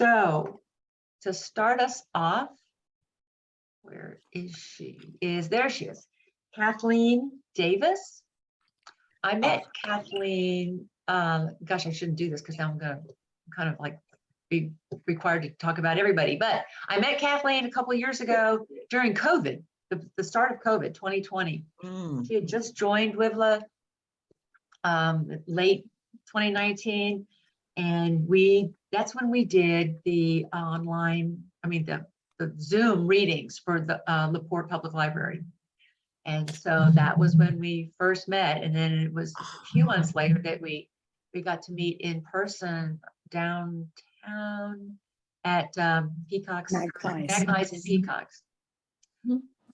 So to start us off, where is she? There she is. Kathleen Davis. I met Kathleen, gosh, I shouldn't do this because now I'm going to kind of like be required to talk about everybody. But I met Kathleen a couple of years ago during COVID, the start of COVID, 2020. She had just joined WiVLA late 2019. And that's when we did the online, the Zoom readings for the LaPorte Public Library. And so that was when we first met. And then it was a few months later that we got to meet in person downtown at Magpies and Peacocks.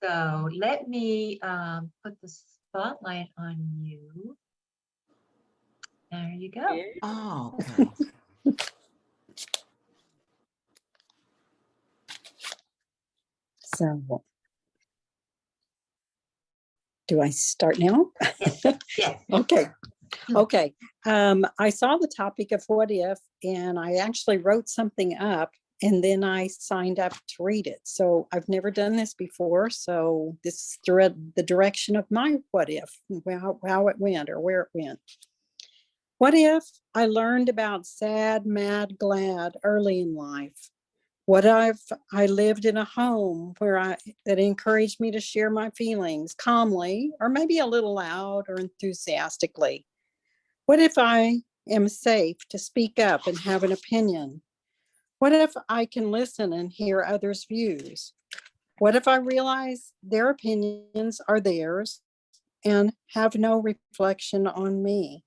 So let me put the spotlight on you. There you go. Oh, okay. So, do I start now? Yes. Okay. Okay. I saw the topic of what if, and I actually wrote something up, and then I signed up to read it. So I've never done this before. So this is the direction of my what if, how it went or where it went. What if I learned about sad, mad, glad early in life? What if I lived in a home that encouraged me to share my feelings calmly, or maybe a little loud or enthusiastically? What if I am safe to speak up and have an opinion? What if I can listen and hear others' views? What if I realize their opinions are theirs and have no reflection on me?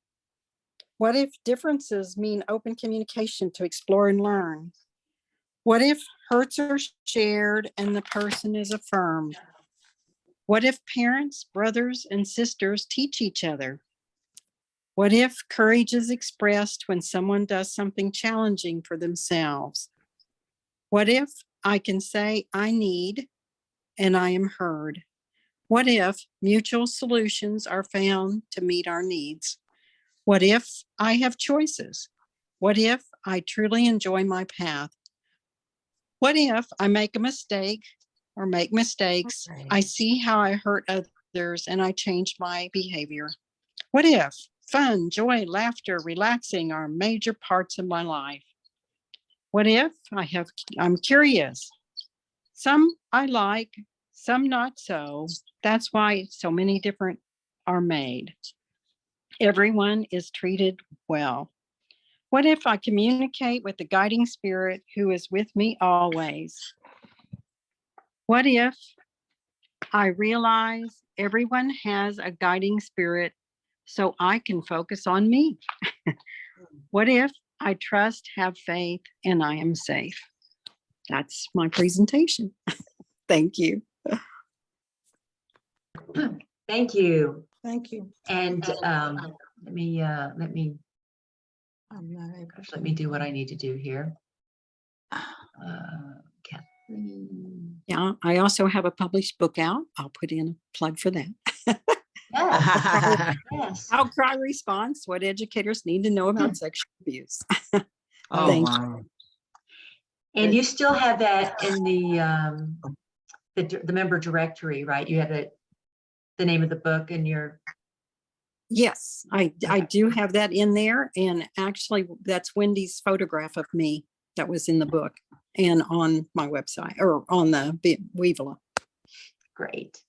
What if differences mean open communication to explore and learn? What if hurts are shared and the person is affirmed? What if parents, brothers, and sisters teach each other? What if courage is expressed when someone does something challenging for themselves? What if I can say I need and I am heard? What if mutual solutions are found to meet our needs? What if I have choices? What if I truly enjoy my path? What if I make a mistake or make mistakes? Okay. I see how I hurt others and I change my behavior. What if fun, joy, laughter, relaxing are major parts of my life? What if I'm curious? Some I like, some not so. That's why so many different are made. Everyone is treated well. What if I communicate with the guiding spirit who is with me always? What if I realize everyone has a guiding spirit so I can focus on me? What if I trust, have faith, and I am safe? That's my presentation. Thank you. Thank you. Thank you. And let me let me do what I need to do here. Kathleen. Yeah, I also have a published book out. I'll put in a plug for that. Yes. Yes. Outcry response, what educators need to know about sexual abuse. Oh, Thank wow. And you still have that in the member directory, right? You have the name of the book in your. Yes, I do have that in there. And actually, that's Wendy's photograph of me that was in the book and on my website or on the WiVLA. Great.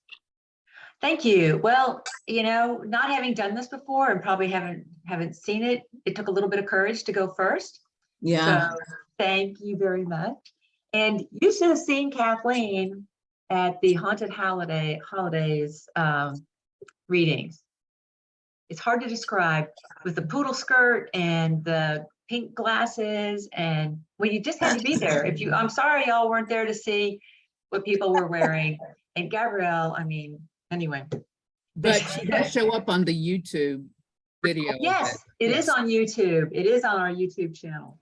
Thank you. Well, not having done this before and probably haven't seen it, it took a little bit of courage to go first. Yeah. So thank you very much. And you should have seen Kathleen at the Haunted Holidays readings. It's hard to describe with the poodle skirt and the pink glasses, and well, you just had to be there. I'm sorry y'all weren't there to see what people were wearing. And Gabrielle, anyway. But she does show up on the YouTube video. Yes, it is on YouTube. It is on our YouTube channel.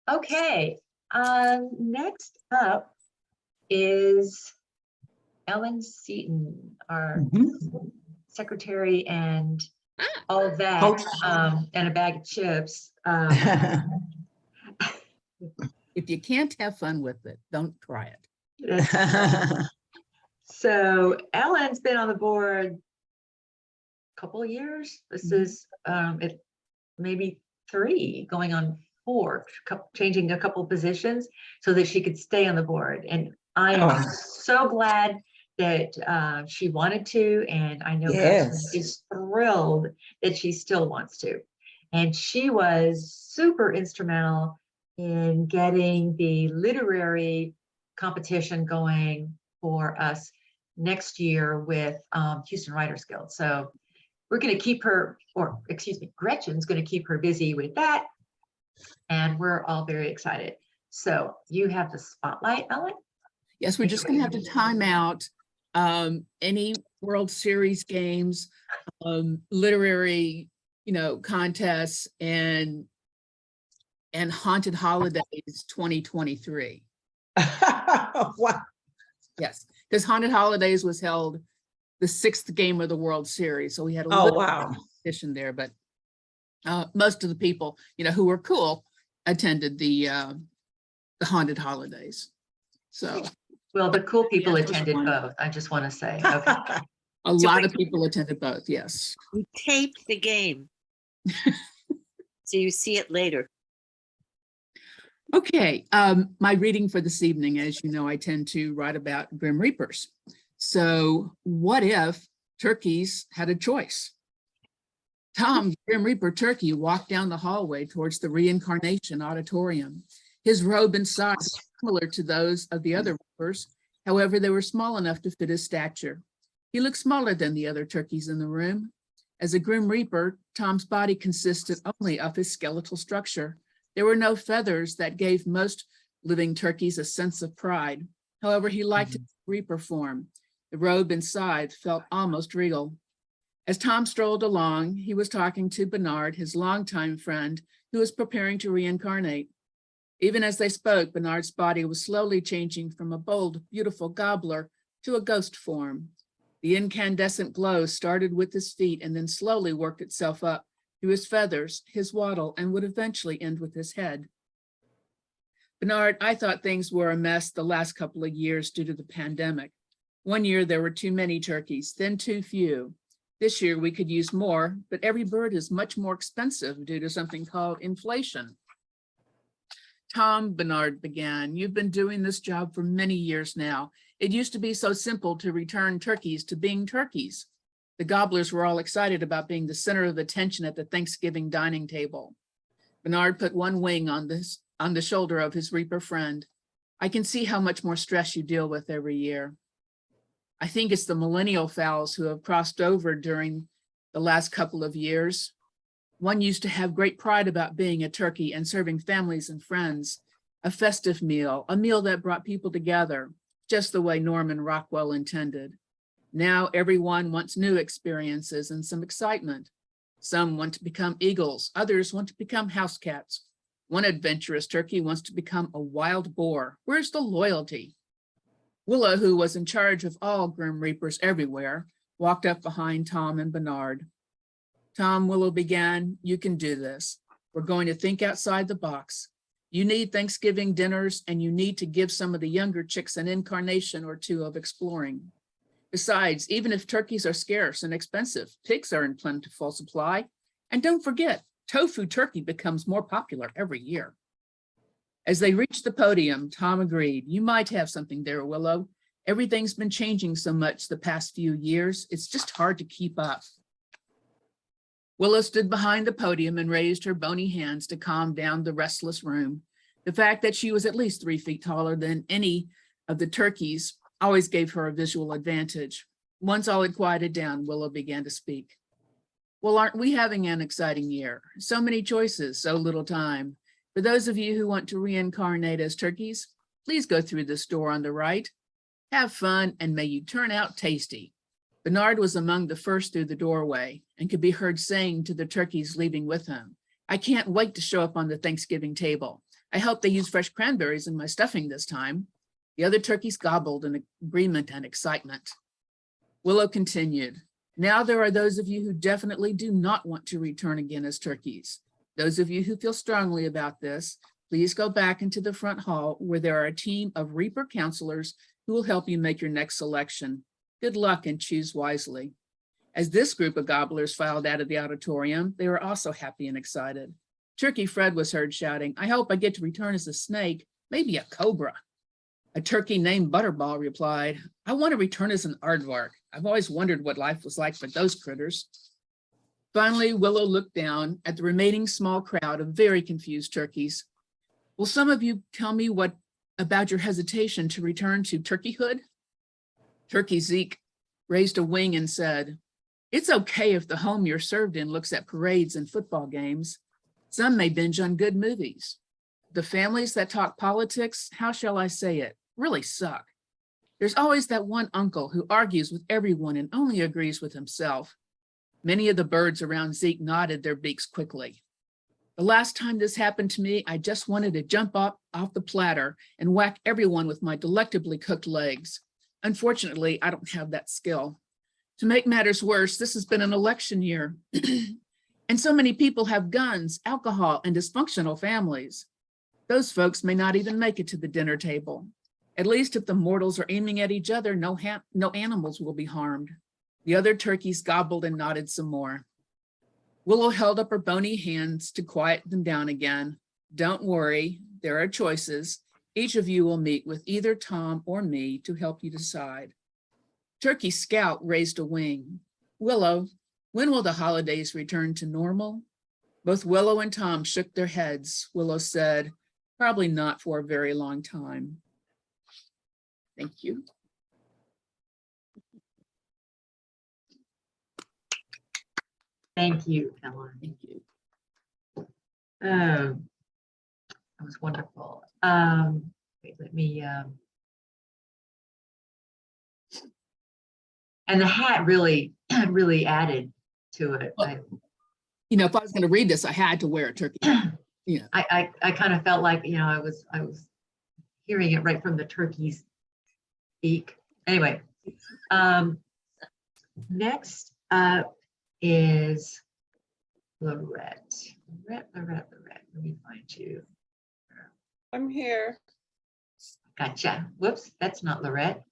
Okay, next up is Ellen Seaton, our secretary and all of that, and a bag of chips. If you can't have fun with it, don't try it. That's- So Ellen's been on the board a couple of years. This Mhm. is it maybe 3 going on 4, changing a couple positions so that she could stay on the board. And I am Oh. so glad that she wanted to, and I know Yes. Kirsten is thrilled that she still wants to. And she was super instrumental in getting the literary competition going for us next year with Houston Writers Guild. So we're going to keep her, or excuse me, Gretchen's going to keep her busy with that. And we're all very excited. So you have the spotlight, Ellen? Yes, we're just gonna have to time out any World Series games, literary, contests and Haunted Holidays 2023. Wow. Yes, because Haunted Holidays was held the 6th game of the World Series. So we had a Oh, little wow. competition there, but most of the people, who were cool attended the Haunted Holidays. So Well, the cool people Yeah, just attended one. both. I just want to say, okay. a lot of people attended both, yes. We taped the game. So you see it later. Okay, my reading for this evening, as you know, I tend to write about Grim Reapers. So what if turkeys had a choice? Tom, the Grim Reaper turkey, walked down the hallway towards the reincarnation auditorium. His robe and size were similar to those of the other reapers. However, they were small enough to fit his stature. He looked smaller than the other turkeys in the room. As a Grim Reaper, Tom's body consisted only of his skeletal structure. There were no feathers that gave most living turkeys a sense of pride. However, he liked his Reaper form. The robe inside felt almost regal. As Tom strolled along, he was talking to Bernard, his longtime friend, who was preparing to reincarnate. Even as they spoke, Bernard's body was slowly changing from a bold, beautiful gobbler to a ghost form. The incandescent glow started with his feet and then slowly worked itself up through his feathers, his wattle, and would eventually end with his head. Bernard, I thought things were a mess the last couple of years due to the pandemic. One year there were too many turkeys, then too few. This year we could use more, but every bird is much more expensive due to something called inflation. Tom, Bernard began, you've been doing this job for many years now. It used to be so simple to return turkeys to being turkeys. The gobblers were all excited about being the center of attention at the Thanksgiving dining table. Bernard put one wing on the shoulder of his Reaper friend. I can see how much more stress you deal with every year. I think it's the millennial fowls who have crossed over during the last couple of years. One used to have great pride about being a turkey and serving families and friends, a festive meal, a meal that brought people together, just the way Norman Rockwell intended. Now everyone wants new experiences and some excitement. Some want to become eagles, others want to become house cats. One adventurous turkey wants to become a wild boar. Where's the loyalty? WiVLA, who was in charge of all Grim Reapers everywhere, walked up behind Tom and Bernard. Tom, WiVLA began, you can do this. We're going to think outside the box. You need Thanksgiving dinners, and you need to give some of the younger chicks an incarnation or two of exploring. Besides, even if turkeys are scarce and expensive, pigs are in plentiful supply. And don't forget, tofu turkey becomes more popular every year. As they reached the podium, Tom agreed, you might have something there, WiVLA. Everything's been changing so much the past few years, it's just hard to keep up. WiVLA stood behind the podium and raised her bony hands to calm down the restless room. The fact that she was at least 3 feet taller than any of the turkeys always gave her a visual advantage. Once all had quieted down, WiVLA began to speak. Well, aren't we having an exciting year? So many choices, so little time. For those of you who want to reincarnate as turkeys, please go through this door on the right. Have fun, and may you turn out tasty. Bernard was among the first through the doorway and could be heard saying to the turkeys leaving with him, I can't wait to show up on the Thanksgiving table. I hope they use fresh cranberries in my stuffing this time. The other turkeys gobbled in agreement and excitement. WiVLA continued, now there are those of you who definitely do not want to return again as turkeys. Those of you who feel strongly about this, please go back into the front hall where there are a team of Reaper counselors who will help you make your next selection. Good luck and choose wisely. As this group of gobblers filed out of the auditorium, they were also happy and excited. Turkey Fred was heard shouting, "I hope I get to return as a snake, maybe a cobra." A turkey named Butterball replied, "I want to return as an aardvark. I've always wondered what life was like for those critters." Finally, Willow looked down at the remaining small crowd of very confused turkeys. "Will some of you tell me what about your hesitation to return to turkeyhood?" Turkey Zeke raised a wing and said, "It's okay if the home you're served in looks at parades and football games. Some may binge on good movies. The families that talk politics, how shall I say it, really suck. There's always that one uncle who argues with everyone and only agrees with himself." Many of the birds around Zeke nodded their beaks quickly. "The last time this happened to me, I just wanted to jump off the platter and whack everyone with my delectably cooked legs. Unfortunately, I don't have that skill. To make matters worse, this has been an election year. And so many people have guns, alcohol, and dysfunctional families. Those folks may not even make it to the dinner table. At least if the mortals are aiming at each other, no animals will be harmed." The other turkeys gobbled and nodded some more. Willow held up her bony hands to quiet them down again. "Don't worry, there are choices. Each of you will meet with either Tom or me to help you decide." Turkey Scout raised a wing. "Willow, when will the holidays return to normal?" Both Willow and Tom shook their heads. Willow said, "Probably not for a very long time." Thank you. Thank you, Ellen. Thank you. Oh, that was wonderful. Wait, let me, and the hat really, really added to it. You know, if I was going to read this, I had to wear a turkey hat. Yeah. I kind of felt like, you know, I was hearing it right from the turkey's beak. Anyway, next up is Lorette. Lorette. Let me find you. I'm here. Gotcha. Whoops, that's not Lorette.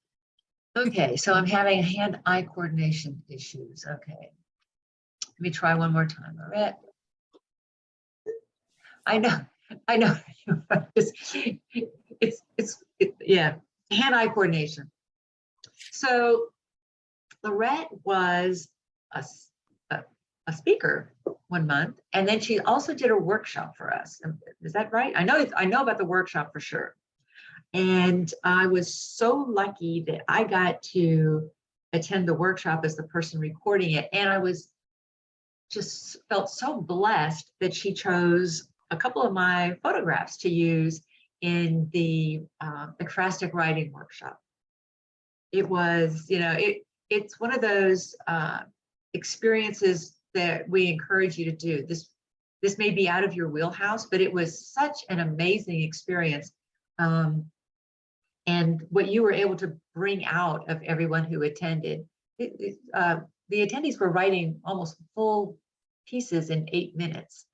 Okay, so I'm having hand-eye coordination issues. Okay. Let me try one more time, Lorette. I know. Yeah, hand-eye coordination. So Lorette was a speaker one month, and then she also did a workshop for us. Is that right? I know about the workshop for sure. And I was so lucky that I got to attend the workshop as the person recording it. And I was just felt so blessed that she chose a couple of my photographs to use in the ekphrastic writing workshop. It was, you know, it's one of those experiences that we encourage you to do. This may be out of your wheelhouse, but it was such an amazing experience. And what you were able to bring out of everyone who attended. The attendees were writing almost full pieces in 8 minutes.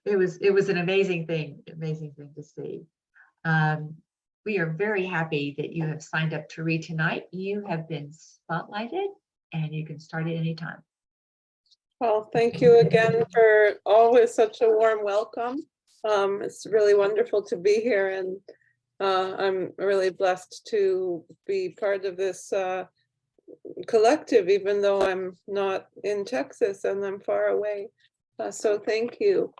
It was an amazing thing to see. We are very happy that you have signed up to read tonight. You have been spotlighted and you can start at any time. Well, thank you again for always such a warm welcome. It's really wonderful to be here, and I'm really blessed to be part of this collective, even though I'm not in Texas and I'm far away. So thank you.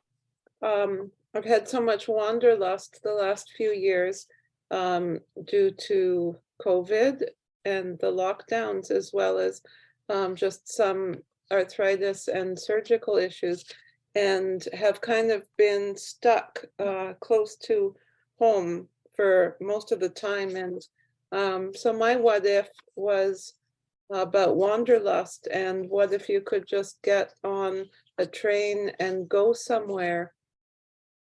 I've had so much wanderlust the last few years due to COVID and the lockdowns, as well as just some arthritis and surgical issues, and have kind of been stuck close to home for most of the time. And so my what if was about wanderlust, and what if you could just get on a train and go somewhere.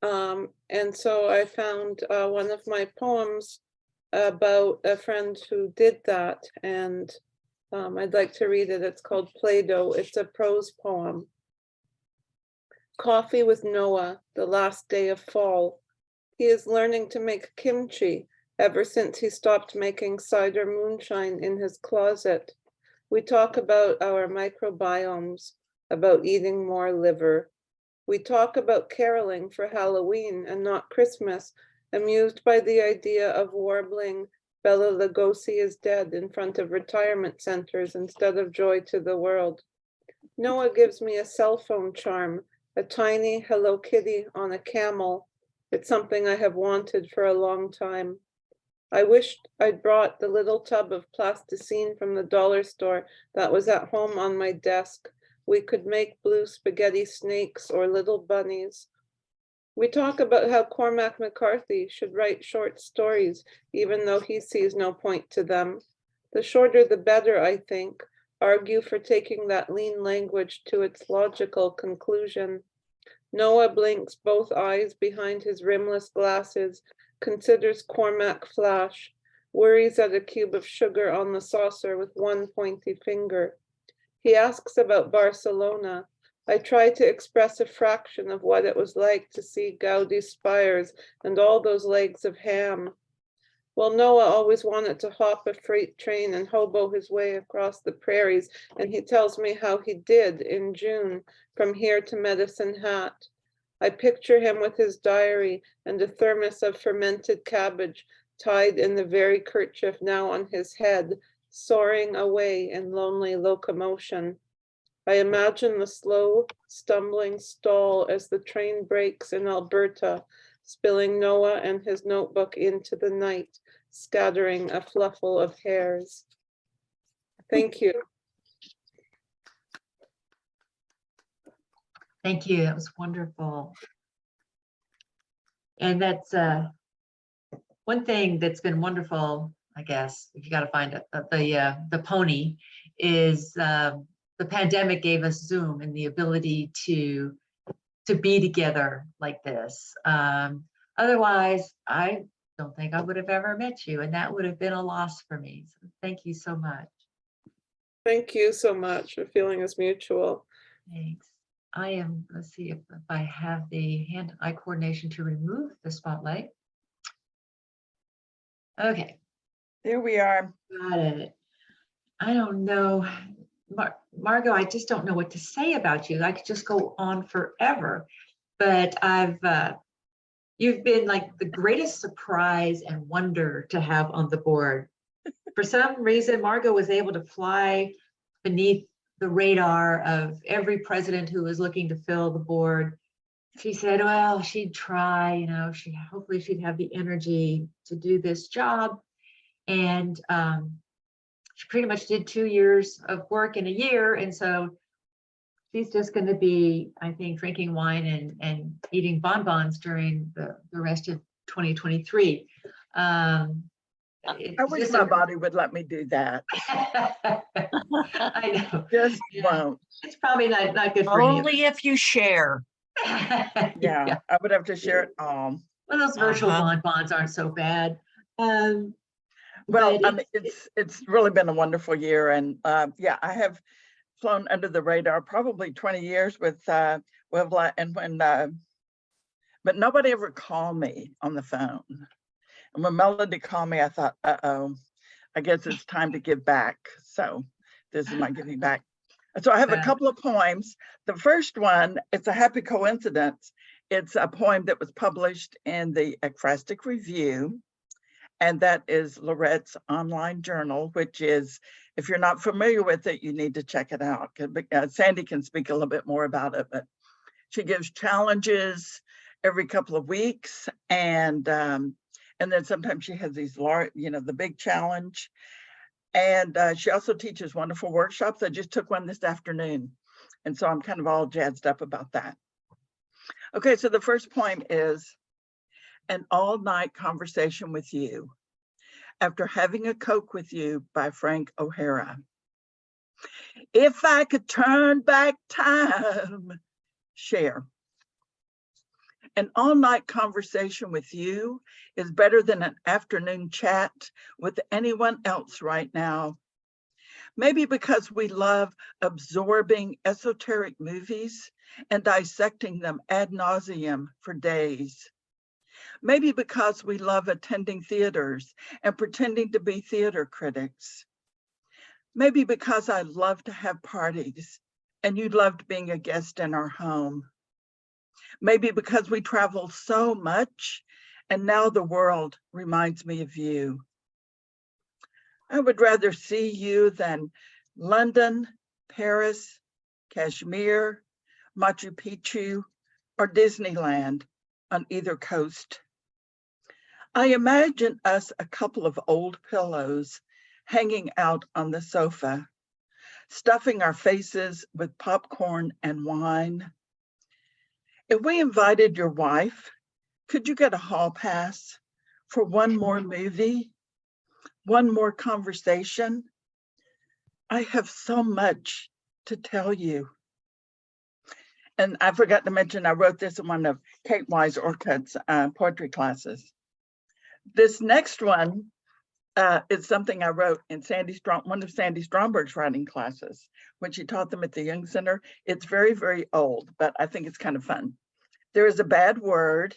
And so I found one of my poems about a friend who did that, and I'd like to read it. It's called Play-Doh. It's a prose poem. Coffee with Noah, the last day of fall. He is learning to make kimchi ever since he stopped making cider moonshine in his closet. We talk about our microbiomes, about eating more liver. We talk about caroling for Halloween and not Christmas, amused by the idea of warbling Bela Lugosi is dead in front of retirement centers instead of Joy to the World. Noah gives me a cell phone charm, a tiny Hello Kitty on a camel. It's something I have wanted for a long time. I wished I'd brought the little tub of plasticine from the dollar store that was at home on my desk. We could make blue spaghetti snakes or little bunnies. We talk about how Cormac McCarthy should write short stories, even though he sees no point to them. The shorter the better, I think. Argue for taking that lean language to its logical conclusion. Noah blinks both eyes behind his rimless glasses, considers Cormac flash, worries at a cube of sugar on the saucer with one pointy finger. He asks about Barcelona. I try to express a fraction of what it was like to see Gaudi spires and all those legs of ham. Well, Noah always wanted to hop a freight train and hobo his way across the prairies, and he tells me how he did in June from here to Medicine Hat. I picture him with his diary and a thermos of fermented cabbage tied in the very kerchief now on his head, soaring away in lonely locomotion. I imagine the slow, stumbling stall as the train breaks in Alberta, spilling Noah and his notebook into the night, scattering a fluffle of hairs. Thank you. Thank you. That was wonderful. And that's one thing that's been wonderful, I guess, if you got to find it, the pony is the pandemic gave us Zoom and the ability to be together like this. Otherwise, I don't think I would have ever met you, and that would have been a loss for me. So thank you so much. Thank you so much. The feeling is mutual. Thanks. Let's see if I have the hand-eye coordination to remove the spotlight. Okay. There we are. Got it. I don't know, Margot, I just don't know what to say about you. I could just go on forever, but you've been like the greatest surprise and wonder to have on the board. For some reason, Margot was able to fly beneath the radar of every president who was looking to fill the board. She said, well, she'd try, hopefully she'd have the energy to do this job. And she pretty much did 2 years of work in a year. And so she's just going to be, I think, drinking wine and eating bonbons during the rest of 2023. I wish my body would let me do that. I know. Just Yeah. won't. It's probably not good for you. Only if you share. Yeah, I would have to share it all. Well, those virtual Uh-huh. bonbons aren't so bad. Well, but I mean, it's really been a wonderful year, and yeah, I have flown under the radar probably 20 years with WiVLA, and but nobody ever called me on the phone. And when Melody called me, I thought, uh-oh, I guess it's time to give back. So this is my giving back. So I have a couple of poems. The first one, it's a happy coincidence. It's a poem that was published in the Ekphrastic Review, and that is Lorette's online journal, which is, if you're not familiar with it, you need to check it out. Sandy can speak a little bit more about it, but she gives challenges every couple of weeks, and then sometimes she has these large, the big challenge. And she also teaches wonderful workshops. I just took one this afternoon, and so I'm kind of all jazzed up about that. Okay, so the first poem is An All-Night Conversation with You, After Having a Coke with You by Frank O'Hara. If I could turn back time, share. An all-night conversation with you is better than an afternoon chat with anyone else right now. Maybe because we love absorbing esoteric movies and dissecting them ad nauseum for days. Maybe because we love attending theaters and pretending to be theater critics. Maybe because I love to have parties and you loved being a guest in our home. Maybe because we travel so much and now the world reminds me of you. I would rather see you than London, Paris, Kashmir, Machu Picchu, or Disneyland on either coast. I imagine us a couple of old pillows hanging out on the sofa, stuffing our faces with popcorn and wine. If we invited your wife, could you get a hall pass for one more movie, one more conversation? I have so much to tell you. And I forgot to mention, I wrote this in one of Kate Wise Orcutt's poetry classes. This next one is something I wrote in one of Sandy Stromberg's writing classes when she taught them at the Young Center. It's very, very old, but I think it's kind of fun. There is a bad word.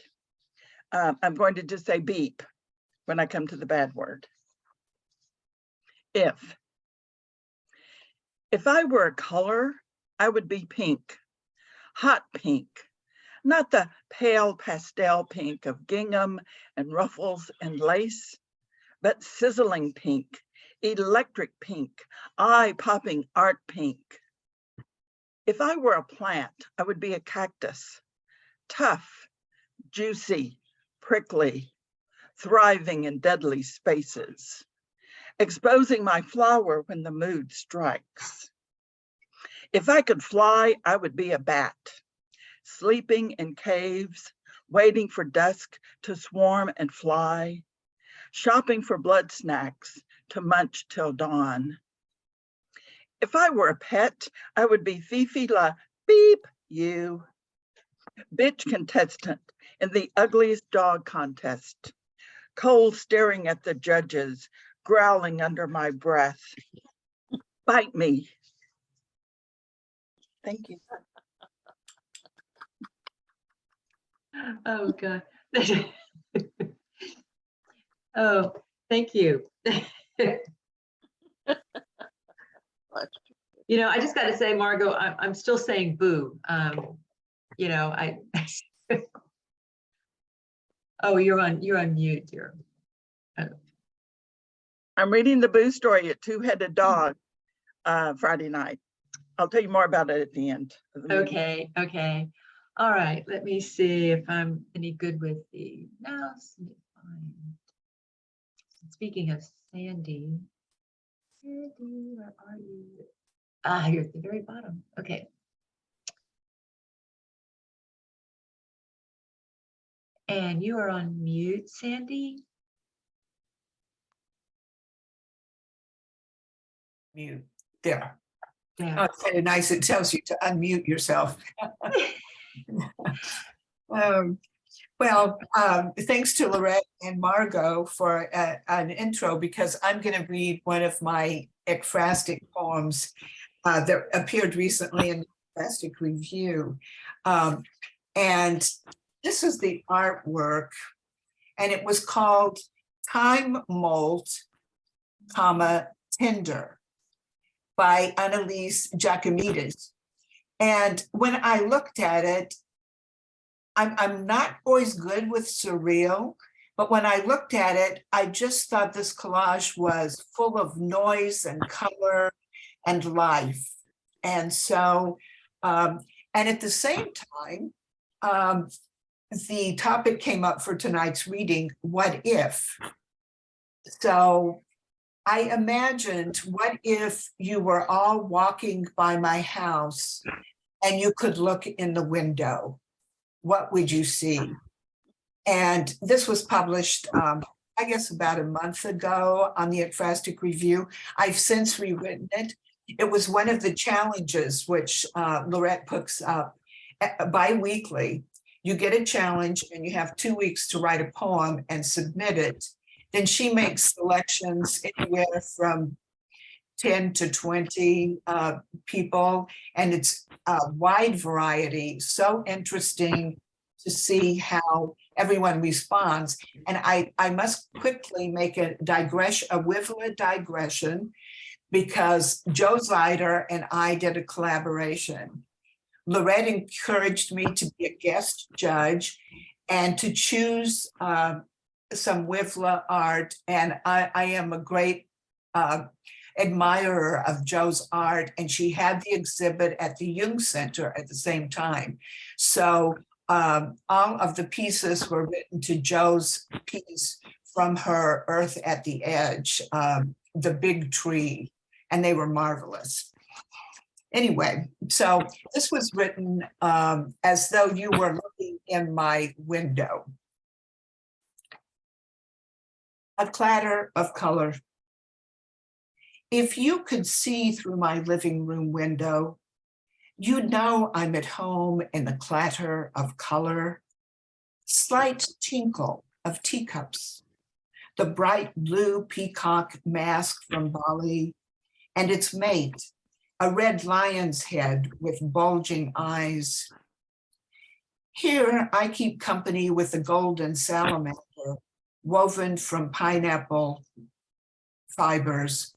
I'm going to just say beep when I come to the bad word. If I were a color, I would be pink, hot pink, not the pale pastel pink of gingham and ruffles and lace, but sizzling pink, electric pink, eye-popping art pink. If I were a plant, I would be a cactus, tough, juicy, prickly, thriving in deadly spaces, exposing my flower when the mood strikes. If I could fly, I would be a bat, sleeping in caves, waiting for dusk to swarm and fly, shopping for blood snacks to munch till dawn. If I were a pet, I would be Fifi la beep you, bitch contestant in the ugliest dog contest, cold staring at the judges, growling under my breath. Bite me. Thank you. Oh, God. Oh, thank you. You know, I just got to say, Margot, I'm still saying boo. You know, oh, you're on mute, dear. I'm reading the Boo story at Two-Headed Dog Friday night. I'll tell you more about it at the end of the meeting. Okay, okay. All right, let me see if I'm any good with the mouse. Speaking of Sandy, where are you? Ah, you're at the very bottom. Okay. And you are on mute, Sandy. Mute. There. There. Oh, it's kind of nice. It tells you to unmute yourself. Thanks to Lorette and Margot for an intro, because I'm going to read one of my ekphrastic poems that appeared recently in the Ekphrastic Review. And this is the artwork, and it was called Time Molt, Tinder by Annalise Giacomides. And when I looked at it, I'm not always good with surreal, but when I looked at it, I just thought this collage was full of noise and color and life. And so, and at the same time, the topic came up for tonight's reading, what if? So I imagined, what if you were all walking by my house and you could look in the window? What would you see? And this was published, I guess about a month ago on the Ekphrastic Review. I've since rewritten it. It was one of the challenges which Lorette puts up bi-weekly. You get a challenge and you have 2 weeks to write a poem and submit it. Then she makes selections anywhere from 10 to 20 people, and it's a wide variety. So interesting to see how everyone responds. And I must quickly make a WiVLA digression, because Joe Zeider and I did a collaboration. Lorette encouraged me to be a guest judge and to choose some WiVLA art. And I am a great admirer of Joe's art, and she had the exhibit at the Jung Center at the same time. So all of the pieces were written to Joe's piece from her Earth at the Edge, the big tree, and they were marvelous. Anyway, so this was written as though you were looking in my window. A clatter of color. If you could see through my living room window, you'd know I'm at home in the clatter of color. Slight tinkle of teacups, the bright blue peacock mask from Bali, and its mate, a red lion's head with bulging eyes. Here I keep company with the golden salamander, woven from pineapple fibers,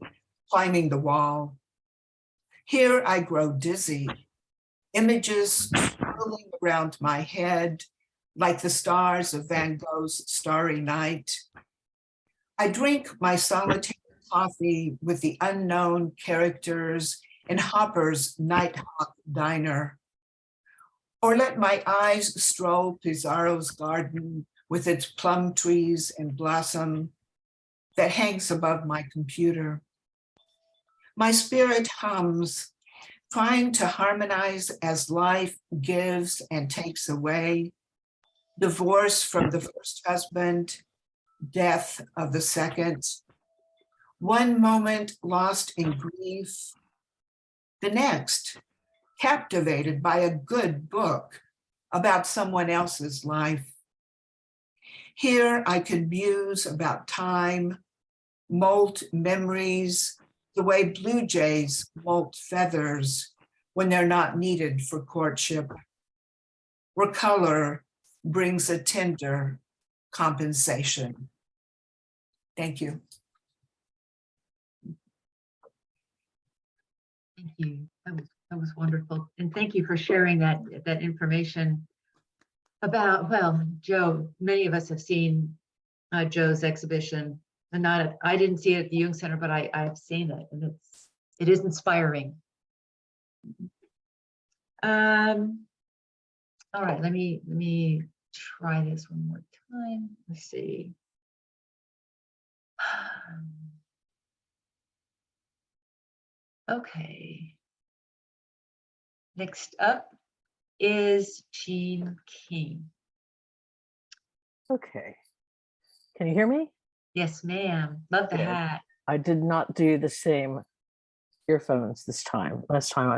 climbing the wall. Here I grow dizzy, images swirling around my head like the stars of Van Gogh's Starry Night. I drink my solitary coffee with the unknown characters in Hopper's Nighthawk Diner. Or let my eyes stroll Pizarro's garden with its plum trees and blossom that hangs above my computer. My spirit hums, trying to harmonize as life gives and takes away, divorce from the first husband, death of the second, one moment lost in grief, the next captivated by a good book about someone else's life. Here I could muse about time, molt memories, the way blue jays molt feathers when they're not needed for courtship, where color brings a tender compensation. Thank you. Thank you. That was wonderful. And thank you for sharing that information about, well, Joe. Many of us have seen Joe's exhibition, and I didn't see it at the Jung Center, but I have seen it, and it is inspiring. All right, let me try this one more time. Let's see. Okay. Next up is Jean King. Okay. Can you hear me? Yes, ma'am. Love the Good. hat. I did not do the same earphones this time. Last time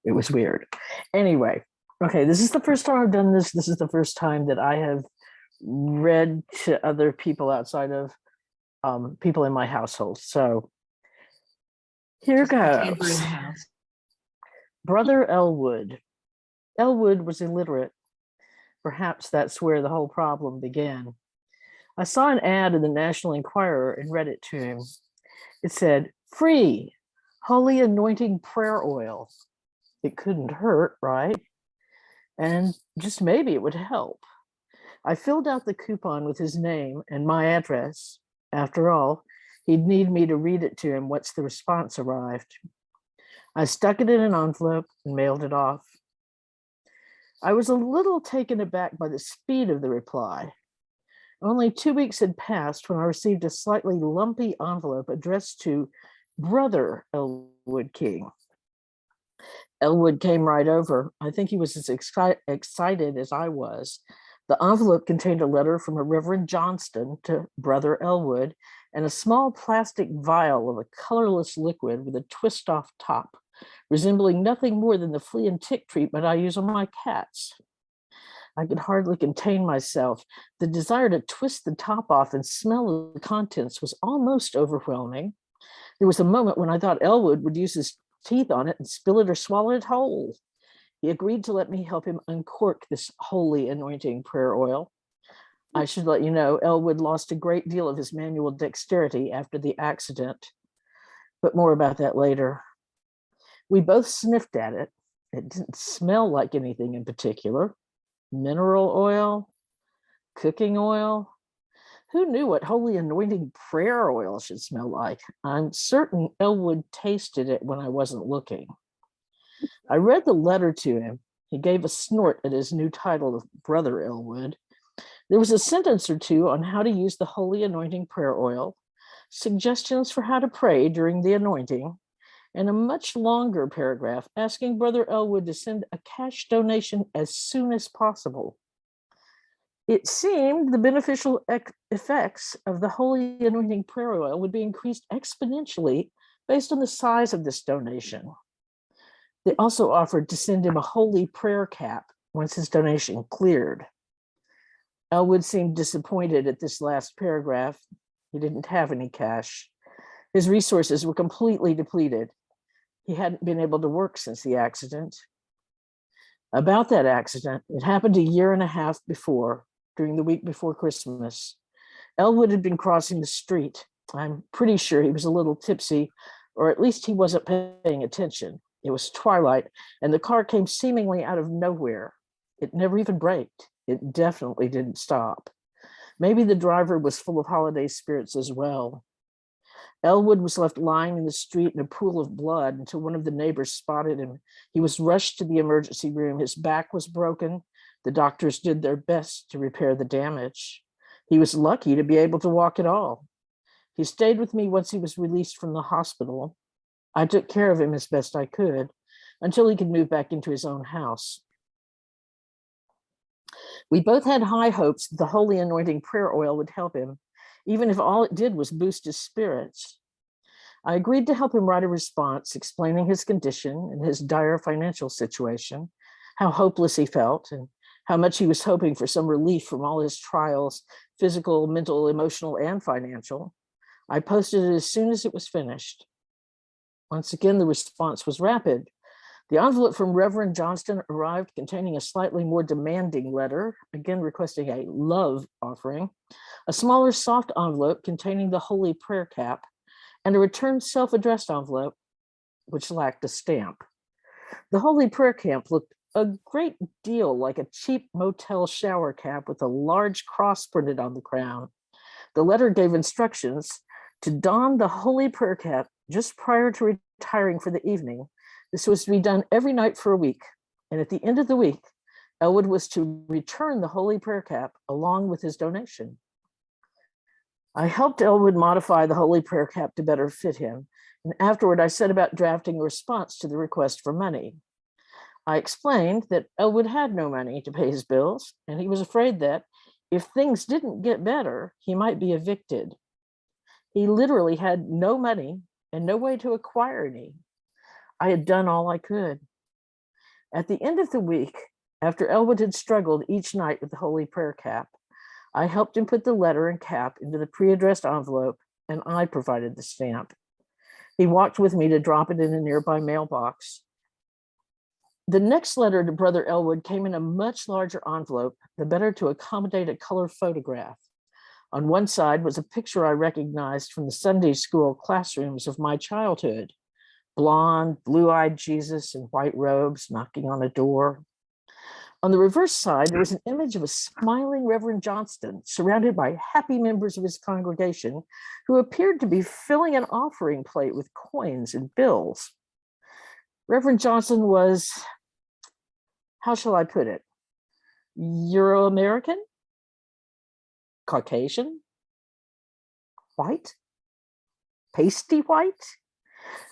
it was weird. Anyway, okay, this is the first time I've done this. This is the first time that I have read to other people outside of people in my household. So here Just pretend we're in goes. the house. Brother Elwood. Elwood was illiterate. Perhaps that's where the whole problem began. I saw an ad in the National Enquirer and read it to him. It said, free, holy anointing prayer oil. It couldn't hurt, right? And just maybe it would help. I filled out the coupon with his name and my address. After all, he'd need me to read it to him once the response arrived. I stuck it in an envelope and mailed it off. I was a little taken aback by the speed of the reply. Only 2 weeks had passed when I received a slightly lumpy envelope addressed to Brother Elwood King. Elwood came right over. I think he was as excited as I was. The envelope contained a letter from a Reverend Johnston to Brother Elwood and a small plastic vial of a colorless liquid with a twist-off top, resembling nothing more than the flea and tick treatment I use on my cats. I could hardly contain myself. The desire to twist the top off and smell the contents was almost overwhelming. There was a moment when I thought Elwood would use his teeth on it and spill it or swallow it whole. He agreed to let me help him uncork this holy anointing prayer oil. I should let you know, Elwood lost a great deal of his manual dexterity after the accident, but more about that later. We both sniffed at it. It didn't smell like anything in particular. Mineral oil, cooking oil. Who knew what holy anointing prayer oil should smell like? I'm certain Elwood tasted it when I wasn't looking. I read the letter to him. He gave a snort at his new title of Brother Elwood. There was a sentence or two on how to use the holy anointing prayer oil, suggestions for how to pray during the anointing, and a much longer paragraph asking Brother Elwood to send a cash donation as soon as possible. It seemed the beneficial effects of the holy anointing prayer oil would be increased exponentially based on the size of this donation. They also offered to send him a holy prayer cap once his donation cleared. Elwood seemed disappointed at this last paragraph. He didn't have any cash. His resources were completely depleted. He hadn't been able to work since the accident. About that accident, it happened a year and a half before, during the week before Christmas. Elwood had been crossing the street. I'm pretty sure he was a little tipsy, or at least he wasn't paying attention. It was twilight, and the car came seemingly out of nowhere. It never even braked. It definitely didn't stop. Maybe the driver was full of holiday spirits as well. Elwood was left lying in the street in a pool of blood until one of the neighbors spotted him. He was rushed to the emergency room. His back was broken. The doctors did their best to repair the damage. He was lucky to be able to walk at all. He stayed with me once he was released from the hospital. I took care of him as best I could until he could move back into his own house. We both had high hopes that the holy anointing prayer oil would help him, even if all it did was boost his spirits. I agreed to help him write a response explaining his condition and his dire financial situation, how hopeless he felt, and how much he was hoping for some relief from all his trials, physical, mental, emotional, and financial. I posted it as soon as it was finished. Once again, the response was rapid. The envelope from Reverend Johnston arrived containing a slightly more demanding letter, again requesting a love offering, a smaller soft envelope containing the holy prayer cap, and a returned self-addressed envelope, which lacked a stamp. The holy prayer cap looked a great deal like a cheap motel shower cap with a large cross printed on the crown. The letter gave instructions to don the holy prayer cap just prior to retiring for the evening. This was to be done every night for a week. And at the end of the week, Elwood was to return the holy prayer cap along with his donation. I helped Elwood modify the holy prayer cap to better fit him. And afterward, I set about drafting a response to the request for money. I explained that Elwood had no money to pay his bills, and he was afraid that if things didn't get better, he might be evicted. He literally had no money and no way to acquire any. I had done all I could. At the end of the week, after Elwood had struggled each night with the holy prayer cap, I helped him put the letter and cap into the pre-addressed envelope, and I provided the stamp. He walked with me to drop it in a nearby mailbox. The next letter to Brother Elwood came in a much larger envelope, the better to accommodate a color photograph. On one side was a picture I recognized from the Sunday school classrooms of my childhood. Blonde, blue-eyed Jesus in white robes knocking on a door. On the reverse side, there was an image of a smiling Reverend Johnston surrounded by happy members of his congregation who appeared to be filling an offering plate with coins and bills. Reverend Johnston was, how shall I put it, Euro-American? Caucasian? White? Pasty white?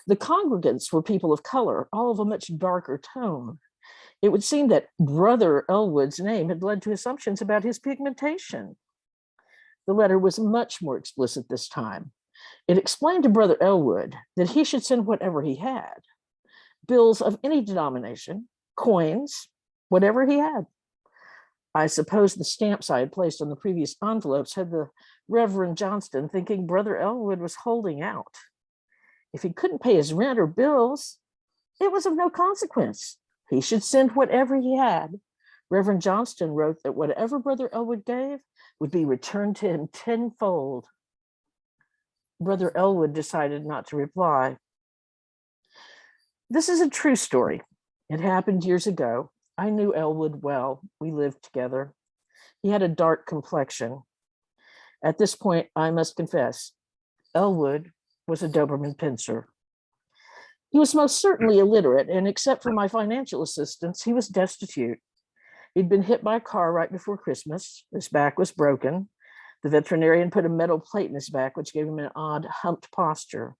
The congregants were people of color, all of a much darker tone. It would seem that Brother Elwood's name had led to assumptions about his pigmentation. The letter was much more explicit this time. It explained to Brother Elwood that he should send whatever he had, bills of any denomination, coins, whatever he had. I suppose the stamps I had placed on the previous envelopes had the Reverend Johnston thinking Brother Elwood was holding out. If he couldn't pay his rent or bills, it was of no consequence. He should send whatever he had. Reverend Johnston wrote that whatever Brother Elwood gave would be returned to him tenfold. Brother Elwood decided not to reply. This is a true story. It happened years ago. I knew Elwood well. We lived together. He had a dark complexion. At this point, I must confess, Elwood was a Doberman pincer. He was most certainly illiterate, and except for my financial assistance, he was destitute. He'd been hit by a car right before Christmas. His back was broken. The veterinarian put a metal plate in his back, which gave him an odd humped posture.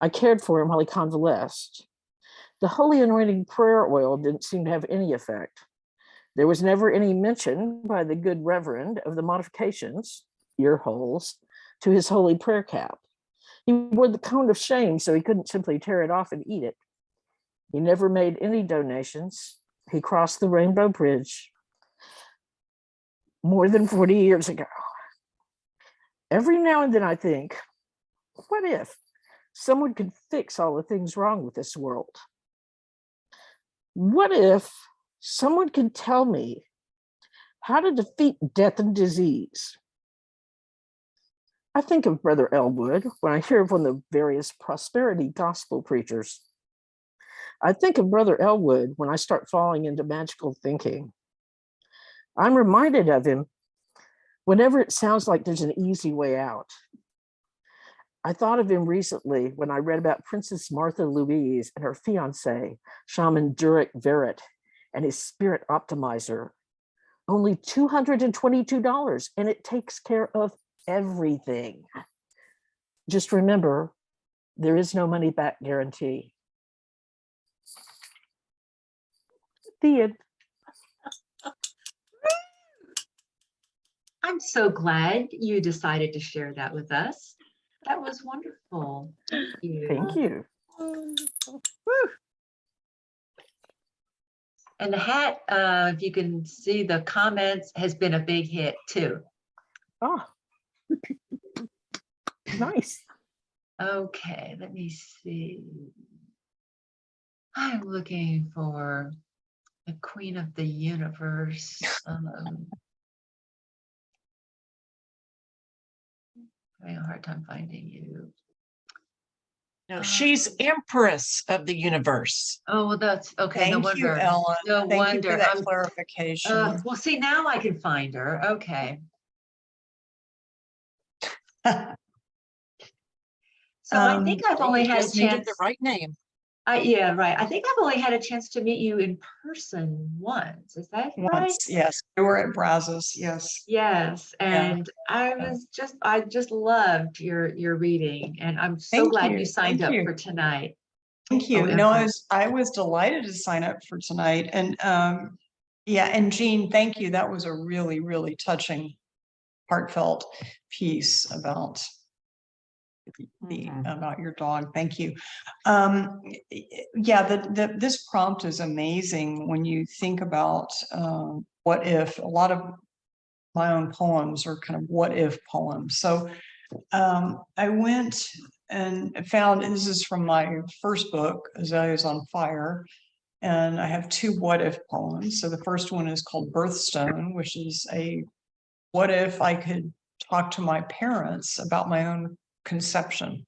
I cared for him while he convalesced. The holy anointing prayer oil didn't seem to have any effect. There was never any mention by the good reverend of the modifications, ear holes, to his holy prayer cap. He wore the cone of shame, so he couldn't simply tear it off and eat it. He never made any donations. He crossed the Rainbow Bridge more than 40 years ago. Every now and then I think, what if someone could fix all the things wrong with this world? What if someone could tell me how to defeat death and disease? I think of Brother Elwood when I hear of one of the various prosperity gospel preachers. I think of Brother Elwood when I start falling into magical thinking. I'm reminded of him whenever it sounds like there's an easy way out. I thought of him recently when I read about Princess Martha Louise and her fiance, Shaman Durek Verrett, and his spirit optimizer. Only $222, and it takes care of everything. Just remember, there is no money back guarantee. The end. I'm so glad you decided to share that with us. That was wonderful. Thank you. Thank you. And the hat, if you can see the comments, has been a big hit too. Oh, nice. Okay, let me see. I'm looking for the Queen of the Universe. Having a hard time finding you. No, she's Empress of the Universe. Oh, well, that's okay. No Thank you, wonder. Ellen. No Thank you wonder. for that I'm clarification. well, see, now I can find her. Okay. So I think I've They only had a just needed chance. the right name. Yeah, right. I think I've only had a chance to meet you in person once. Is that right? Once, yes, we were at Brazos, yes. Yes, Yeah. and I just loved your reading, and I'm so Thank glad you. you signed Thank up you. for tonight. Thank you. Oh, No, Empress. I was delighted to sign up for tonight. And yeah, and Jean, thank you. That was a really, really touching, heartfelt piece about about your dog. Thank you. Yeah, this prompt is amazing when you think about what if. A lot of my own poems are kind of what if poems. So I went and found, and this is from my first book, Azaleas on Fire, and I have two what if poems. So the first one is called Birthstone, which is a what if I could talk to my parents about my own conception.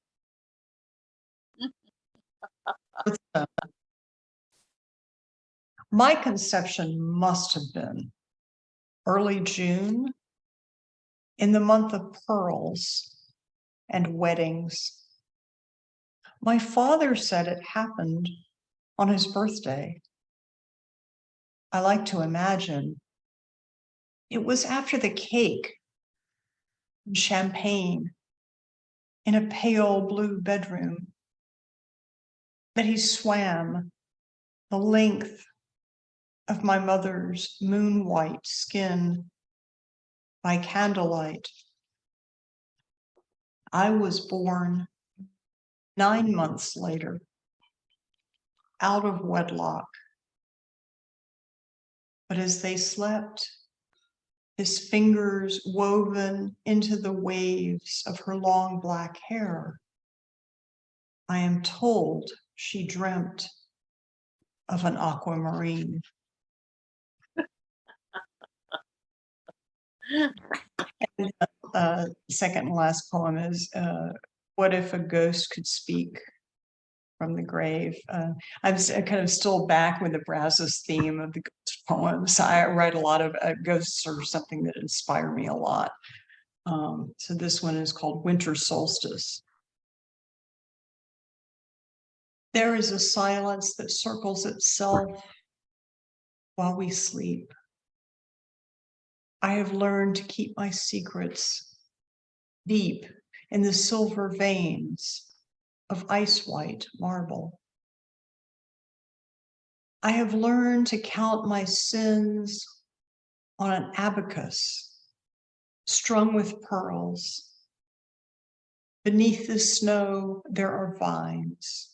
My conception must have been early June in the month of pearls and weddings. My father said it happened on his birthday. I like to imagine it was after the cake and champagne in a pale blue bedroom that he swam the length of my mother's moon white skin by candlelight. I was born 9 months later, out of wedlock. But as they slept, his fingers woven into the waves of her long black hair, I am told she dreamt of an aquamarine. Second and last poem is What If a Ghost Could Speak from the Grave? I'm kind of still back with the Brazos theme of the ghost poems. I write a lot of ghosts or something that inspire me a lot. So this one is called Winter Solstice. There is a silence that circles itself while we sleep. I have learned to keep my secrets deep in the silver veins of ice white marble. I have learned to count my sins on an abacus strung with pearls. Beneath the snow, there are vines.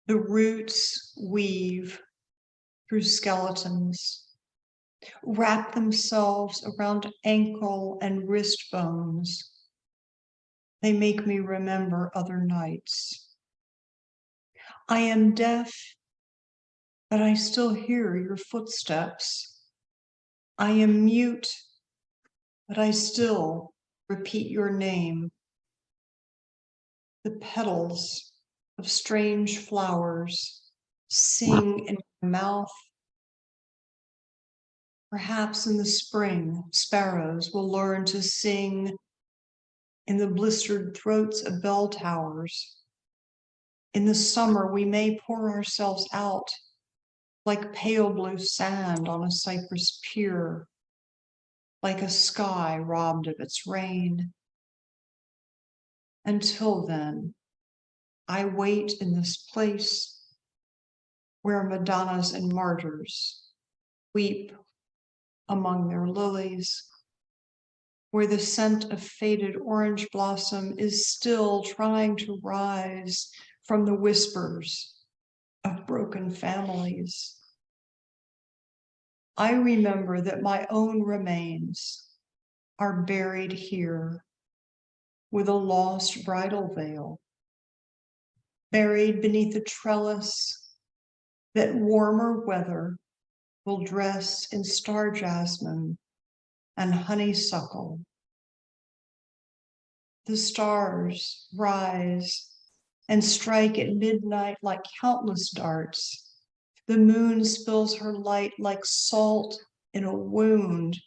The roots weave through skeletons, wrap themselves around ankle and wrist bones. They make me remember other nights. I am deaf, but I still hear your footsteps. I am mute, but I still repeat your name. The petals of strange flowers sing in your mouth. Perhaps in the spring, sparrows will learn to sing in the blistered throats of bell towers. In the summer, we may pour ourselves out like pale blue sand on a cypress pier, like a sky robbed of its rain. Until then, I wait in this place where Madonnas and martyrs weep among their lilies, where the scent of faded orange blossom is still trying to rise from the whispers of broken families. I remember that my own remains are buried here with a lost bridal veil, buried beneath a trellis that warmer weather will dress in star jasmine and honeysuckle. The stars rise and strike at midnight like countless darts. The moon spills her light like salt in a wound.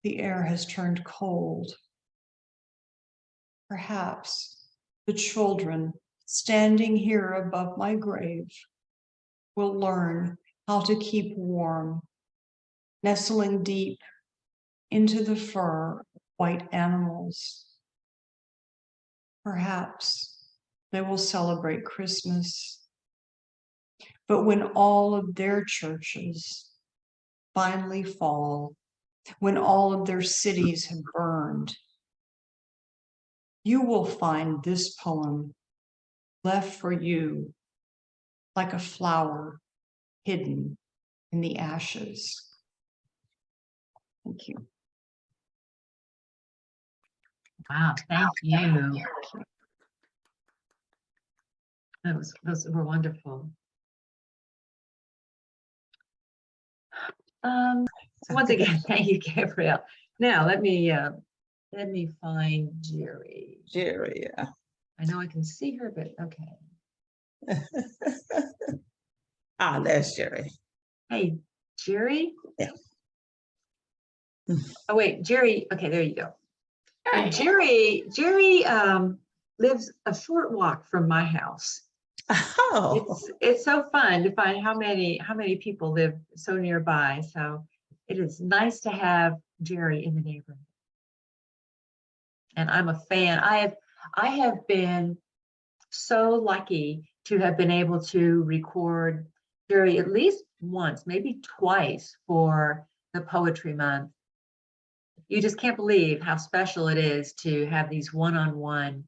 The air has turned cold. Perhaps the children standing here above my grave will learn how to keep warm, nestling deep into the fur of white animals. Perhaps they will celebrate Christmas. But when all of their churches finally fall, when all of their cities have burned, you will find this poem left for you like a flower hidden in the ashes. Thank you. Wow, thank you. Those were wonderful. Once again, thank you, Gabrielle. Now let me find Jerry. Jerry, yeah. I know I can see her, but okay. There's Jerry. Hey, Jerry? Yeah. Oh, wait, Jerry. Okay, there you go. Jerry lives a short walk from my house. Oh, It's so fun to find how many people live so nearby. So it is nice to have Jerry in the neighborhood. And I'm a fan. I have been so lucky to have been able to record Jerry at least once, maybe twice for the Poetry Month. You just can't believe how special it is to have these one-on-one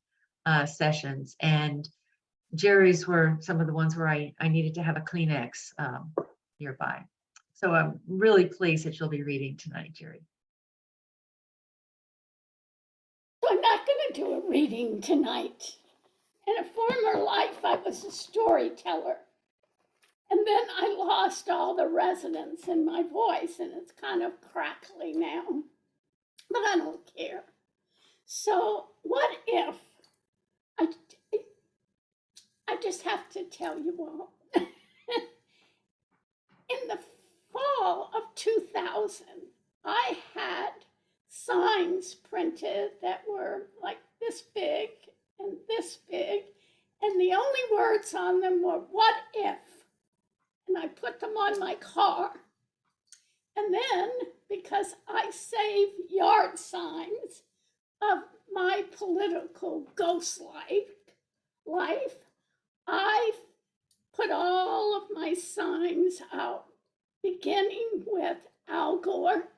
sessions. And Jerry's were some of the ones where I needed to have a Kleenex nearby. So I'm really pleased that you'll be reading tonight, Jerry. I'm not going to do a reading tonight. In a former life, I was a storyteller. And then I lost all the resonance in my voice, and it's kind of crackly now. But I don't care. So, what if I just have to tell you all. In the fall of 2000, I had signs printed that were like this big and this big, and the only words on them were, "What if?" And I put them on my car. And then, because I save yard signs of my political ghost life, I put all of my signs out, beginning with Al Gore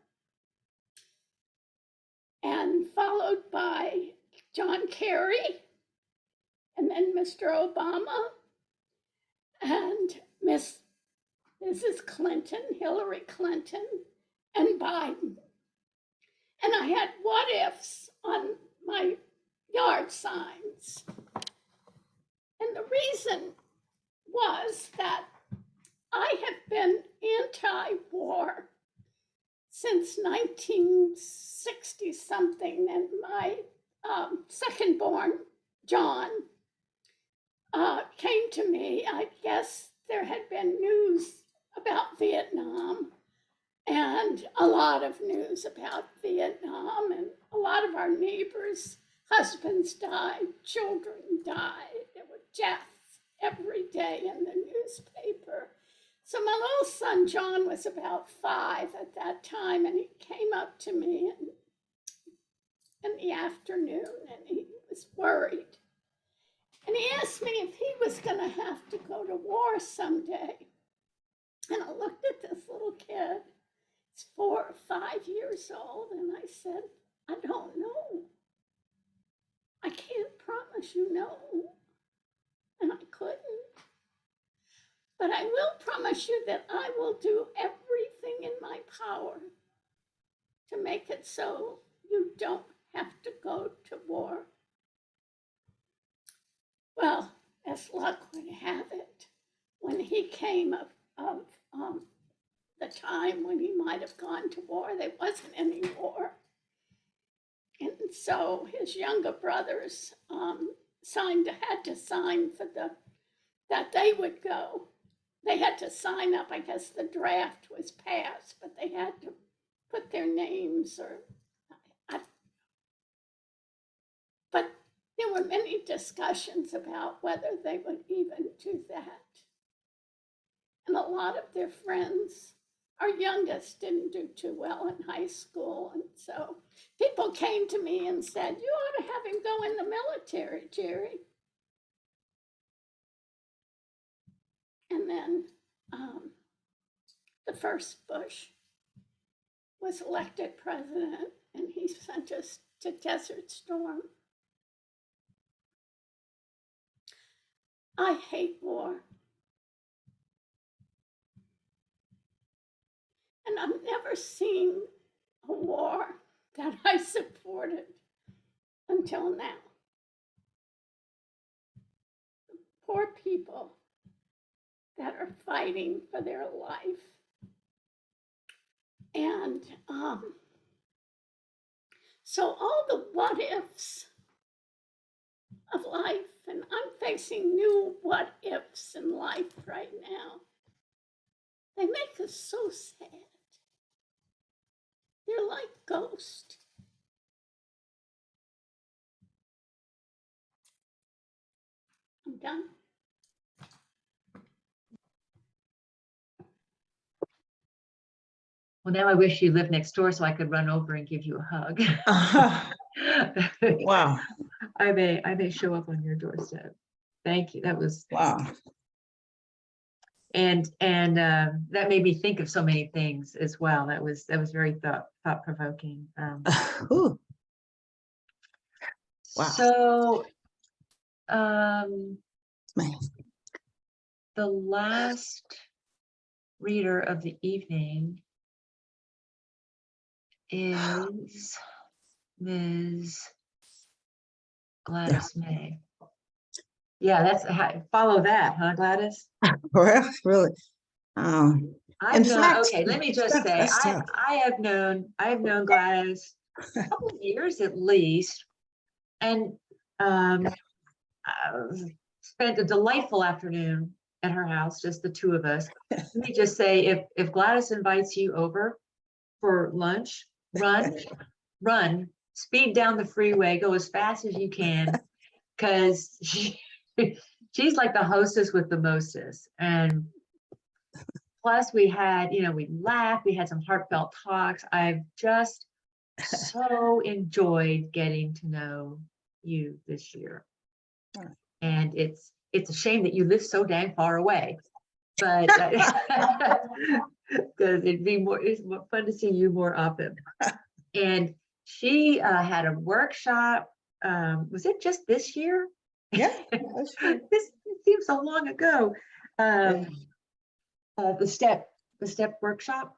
and followed by John Kerry, and then Mr. Obama and Mrs. Clinton, Hillary Clinton, and Biden. And I had what ifs on my yard signs. And the reason was that I have been anti-war since 1960 something, and my second born, John, came to me. I guess there had been news about Vietnam, and a lot of news about Vietnam, and a lot of our neighbors' husbands died, children died. There were deaths every day in the newspaper. So my little son John was about 5 at that time, and he came up to me in the afternoon, and he was worried. And he asked me if he was going to have to go to war someday. And I looked at this little kid. He's 4 or 5 years old, and I said, "I don't know. I can't promise you no." And I couldn't. But I will promise you that I will do everything in my power to make it so you don't have to go to war. Well, as luck would have it, when he came of the time when he might have gone to war, there wasn't any war. And so his younger brothers had to sign for that they would go. They had to sign up. I guess the draft was passed, but they had to put their names but there were many discussions about whether they would even do that. And a lot of their friends, our youngest didn't do too well in high school. And so people came to me and said, "You ought to have him go in the military, Jerry." And then the first Bush was elected president, and he sent us to Desert Storm. I hate war. And I've never seen a war that I supported until now. Poor people that are fighting for their life. And so all the what ifs of life, and I'm facing new what ifs in life right now. They make us so sad. They're like ghosts. I'm done. Well, now I wish you lived next door so I could run over and give you a hug. Wow. I may show up on your doorstep. Thank you. That was Wow. and that made me think of so many things as well. That was very thought provoking. Ooh. Wow. So Man. the last reader of the evening is Ms. Gladys May. Yeah, follow that, huh, Gladys? Well, really. In fact, Okay, let me just say, that's tough. I have known Gladys a couple of years at least, and spent a delightful afternoon at her house, just the two of us. Let me just say, if Gladys invites you over for lunch, run, speed down the freeway, go as fast as you can, because she's like the hostess with the mostest. And plus we had, we laughed, we had some heartfelt talks. I've just so enjoyed getting to know you this year. And it's a shame that you live so dang far away, but because it's more fun to see you more often. And she had a workshop. Was it just this year? Yeah. This seems so long ago. The step workshop.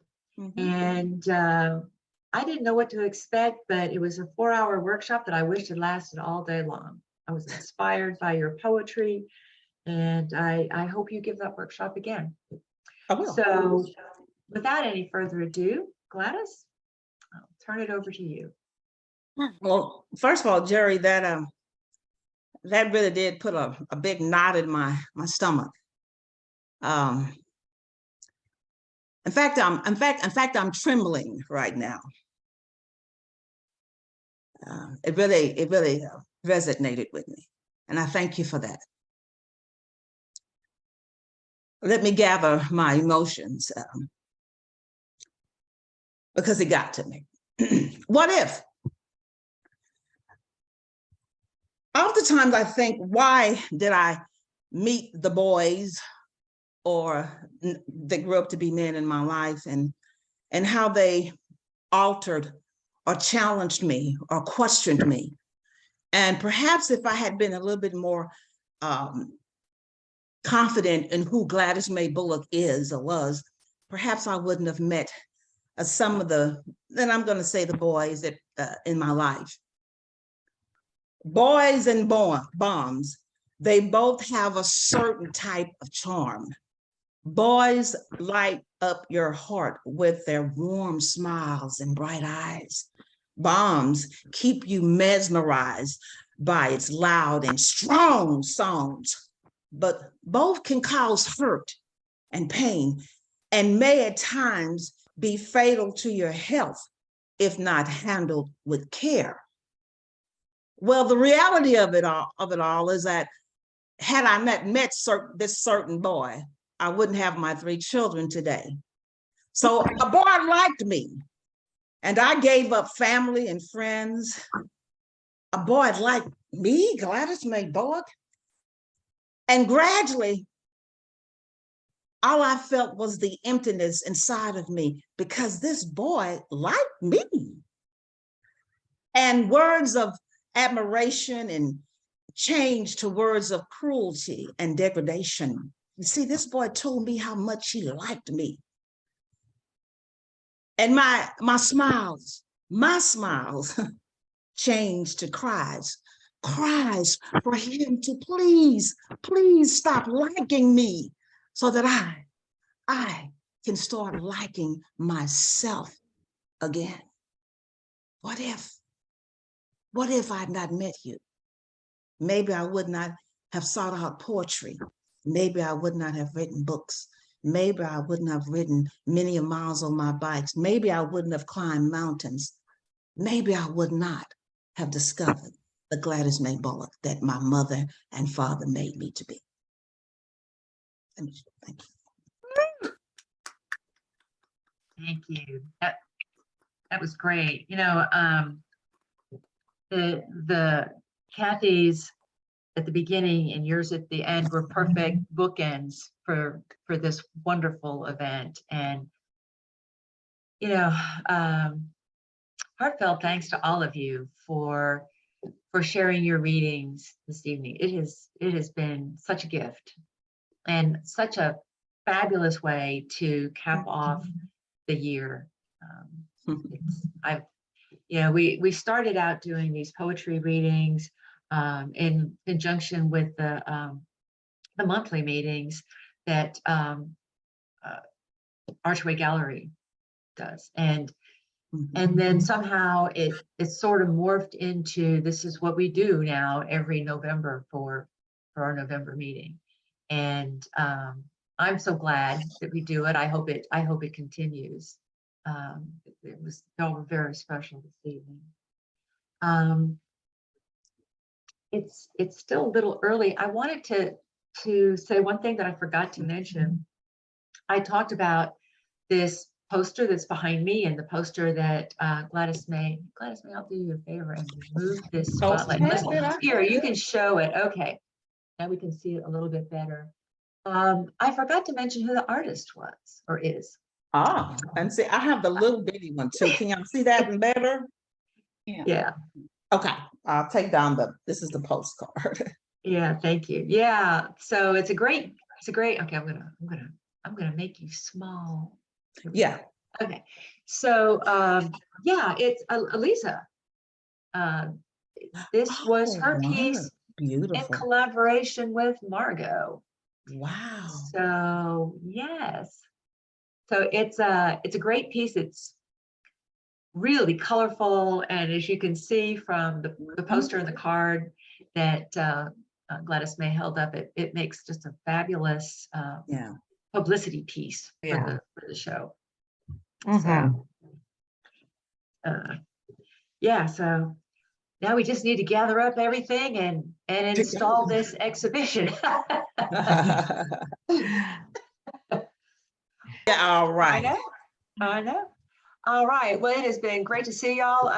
And I didn't know what to expect, but it was a 4-hour workshop that I wished had lasted all day long. I was inspired by your poetry, and I hope you give that workshop again. I will. So without any further ado, Gladys, I'll turn it over to you. Well, first of all, Jerry, that really did put a big knot in my stomach. In fact, I'm trembling right now. It really resonated with me, and I thank you for that. Let me gather my emotions because it got to me. What if? Oftentimes I think, why did I meet the boys or that grew up to be men in my life, and how they altered or challenged me or questioned me. And perhaps if I had been a little bit more confident in who Gladys May Bullock is or was, perhaps I wouldn't have met some of the, then I'm going to say the boys that in my life. Boys and bombs, they both have a certain type of charm. Boys light up your heart with their warm smiles and bright eyes. Bombs keep you mesmerized by its loud and strong songs, but both can cause hurt and pain and may at times be fatal to your health if not handled with care. Well, the reality of it all is that had I not met this certain boy, I wouldn't have my 3 children today. So a boy liked me, and I gave up family and friends. A boy liked me, Gladys May Bullock. And gradually, all I felt was the emptiness inside of me because this boy liked me. And words of admiration and changed to words of cruelty and degradation. You see, this boy told me how much he liked me. And my smiles changed to cries for him to please stop liking me so that I can start liking myself again. What if I'd not met you? Maybe I would not have sought out poetry. Maybe I would not have written books. Maybe I wouldn't have ridden many miles on my bikes. Maybe I wouldn't have climbed mountains. Maybe I would not have discovered the Gladys May Bullock that my mother and father made me to be. Thank you. Thank you. That was great. The Kathy's at the beginning and yours at the end were perfect bookends for this wonderful event. And heartfelt thanks to all of you for sharing your readings this evening. It has been such a gift and such a fabulous way to cap off the year. We started out doing these poetry readings in conjunction with the monthly meetings that Archway Gallery does. And then somehow it sort of morphed into, this is what we do now every November for our November meeting. And I'm so glad that we do it. I hope it continues. Y'all were very special this evening. It's still a little early. I wanted to say one thing that I forgot to mention. I talked about this poster that's behind me, and the poster that Gladys May, I'll do you a favor and move this spotlight. Here, you can show it. Okay, now we can see it a little bit better. I forgot to mention who the artist was or is. Ah, and see, I have the little bitty one too. Can y'all see that better? Yeah. Okay, I'll take down this is the postcard. Yeah, thank you. Yeah, so it's a great, okay, I'm gonna make you small. Yeah. Okay, so yeah, it's Elisa. This was her piece in Beautiful. collaboration with Margot. Wow. So yes, so it's a great piece. It's really colorful, and as you can see from the poster and the card that Gladys May held up, it makes just a fabulous publicity piece for the show. So yeah, so now we just need to gather up everything and install this exhibition. Yeah, all right. I know. All right. Well, it has been great to see y'all.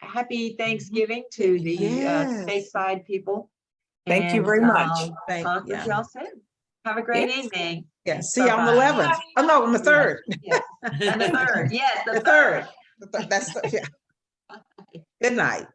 Happy Thanksgiving to the stateside people. Thank you very much. Talk with y'all soon. Have a great evening. Yeah, see you on the 11th. Oh no, on the 3rd. Yes. And the 3rd. Yes, The 3rd. That's Good night.